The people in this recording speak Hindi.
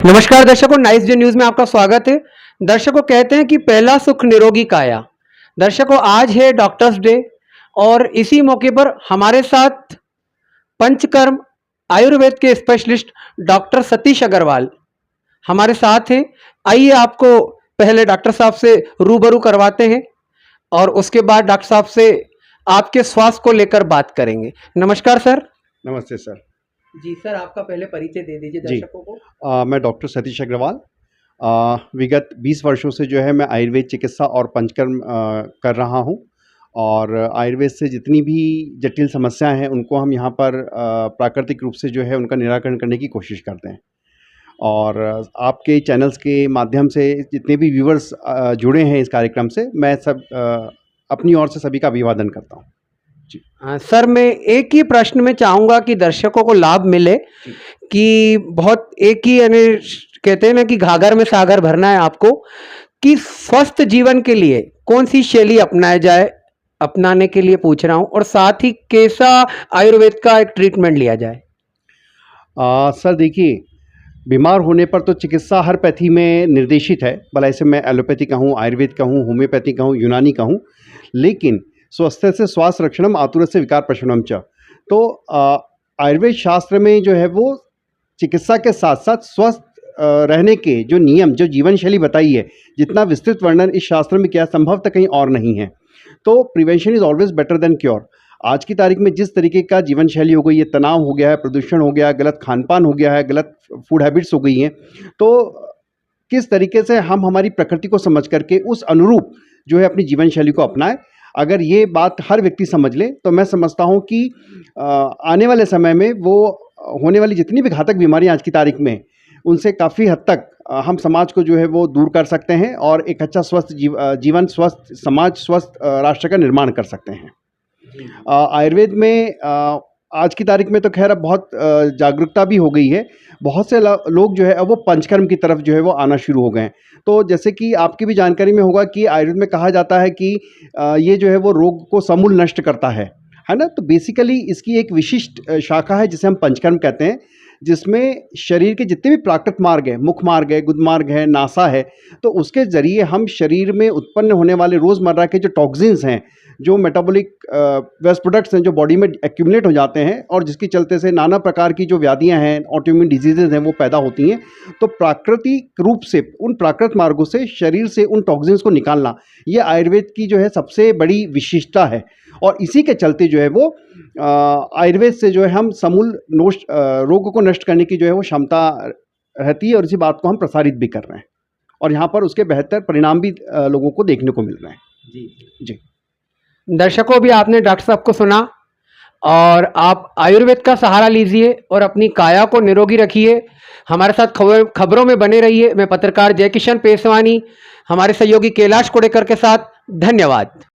नमस्कार दर्शकों, नाइस डे न्यूज में आपका स्वागत है। दर्शकों, कहते हैं कि पहला सुख निरोगी काया। दर्शकों, आज है डॉक्टर्स डे और इसी मौके पर हमारे साथ पंचकर्म आयुर्वेद के स्पेशलिस्ट डॉक्टर सतीश अग्रवाल हमारे साथ हैं। आइए आपको पहले डॉक्टर साहब से रूबरू करवाते हैं और उसके बाद डॉक्टर साहब से आपके स्वास्थ्य को लेकर बात करेंगे। नमस्कार सर। नमस्ते सर। जी सर, आपका पहले परिचय दे दीजिए जी दर्शकों को। मैं डॉक्टर सतीश अग्रवाल। विगत 20 वर्षों से जो है मैं आयुर्वेद चिकित्सा और पंचकर्म कर रहा हूँ और आयुर्वेद से जितनी भी जटिल समस्याएं हैं उनको हम यहाँ पर प्राकृतिक रूप से जो है उनका निराकरण करने की कोशिश करते हैं। और आपके चैनल्स के माध्यम से जितने भी व्यूवर्स जुड़े हैं इस कार्यक्रम से, मैं सब अपनी ओर से सभी का अभिवादन करता हूँ। सर, मैं एक ही प्रश्न में चाहूंगा कि दर्शकों को लाभ मिले कि बहुत एक ही यानी कहते हैं ना कि घाघर में सागर भरना है आपको, कि स्वस्थ जीवन के लिए कौन सी शैली अपनाया जाए, अपनाने के लिए पूछ रहा हूं, और साथ ही कैसा आयुर्वेद का एक ट्रीटमेंट लिया जाए। सर देखिए, बीमार होने पर तो चिकित्सा हर पैथी में निर्देशित है, भला इसे मैं एलोपैथी कहूँ, आयुर्वेद कहूँ, होम्योपैथी कहूँ, यूनानी कहूँ, लेकिन स्वस्थ से स्वास्थ्य रक्षणम आतुर से विकार प्रशमनम च। तो आयुर्वेद शास्त्र में जो है वो चिकित्सा के साथ साथ स्वस्थ रहने के जो नियम, जो जीवन शैली बताई है, जितना विस्तृत वर्णन इस शास्त्र में किया संभवतः कहीं और नहीं है। तो prevention is always better than cure. आज की तारीख में जिस तरीके का जीवन शैली हो गई है, तनाव हो गया है, प्रदूषण हो गया है, गलत खान पान हो गया है, गलत फूड हैबिट्स हो गई हैं, तो किस तरीके से हम हमारी प्रकृति को समझ करके उस अनुरूप जो है अपनी जीवन शैली को अपनाएं। अगर ये बात हर व्यक्ति समझ ले तो मैं समझता हूँ कि आने वाले समय में वो होने वाली जितनी भी घातक बीमारियाँ आज की तारीख में, उनसे काफ़ी हद तक हम समाज को जो है वो दूर कर सकते हैं और एक अच्छा स्वस्थ जीवन, स्वस्थ समाज, स्वस्थ राष्ट्र का निर्माण कर सकते हैं। आयुर्वेद में आज की तारीख में तो खैर अब बहुत जागरूकता भी हो गई है। बहुत से लोग जो है अब वो पंचकर्म की तरफ जो है वो आना शुरू हो गए हैं। तो जैसे कि आपकी भी जानकारी में होगा कि आयुर्वेद में कहा जाता है कि ये जो है वो रोग को समूल नष्ट करता है ना। तो बेसिकली इसकी एक विशिष्ट शाखा है जिसे हम पंचकर्म कहते हैं, जिसमें शरीर के जितने भी प्राकृत मार्ग है, मुख मार्ग है, गुद मार्ग है, नासा है, तो उसके ज़रिए हम शरीर में उत्पन्न होने वाले रोज़मर्रा के जो टॉक्सिन्स हैं, जो मेटाबॉलिक वेस्ट प्रोडक्ट्स हैं, जो बॉडी में एक्यूमुलेट हो जाते हैं और जिसके चलते से नाना प्रकार की जो व्याधियां हैं, ऑटोइम्यून डिजीजेज हैं, वो पैदा होती हैं। तो प्राकृतिक रूप से उन प्राकृत मार्गों से शरीर से उन टॉक्सिन्स को निकालना, ये आयुर्वेद की जो है सबसे बड़ी विशेषता है। और इसी के चलते जो है वो आयुर्वेद से जो है हम समूल रोग को नष्ट करने की जो है वो क्षमता रहती है और इसी बात को हम प्रसारित भी कर रहे हैं और यहाँ पर उसके बेहतर परिणाम भी लोगों को देखने को मिल रहे हैं। जी। दर्शकों, भी आपने डॉक्टर साहब को सुना और आप आयुर्वेद का सहारा लीजिए और अपनी काया को निरोगी रखिए। हमारे साथ खबरों में बने रहिए। मैं पत्रकार जय किशन पेशवानी हमारे सहयोगी कैलाश कोडेकर के साथ। धन्यवाद।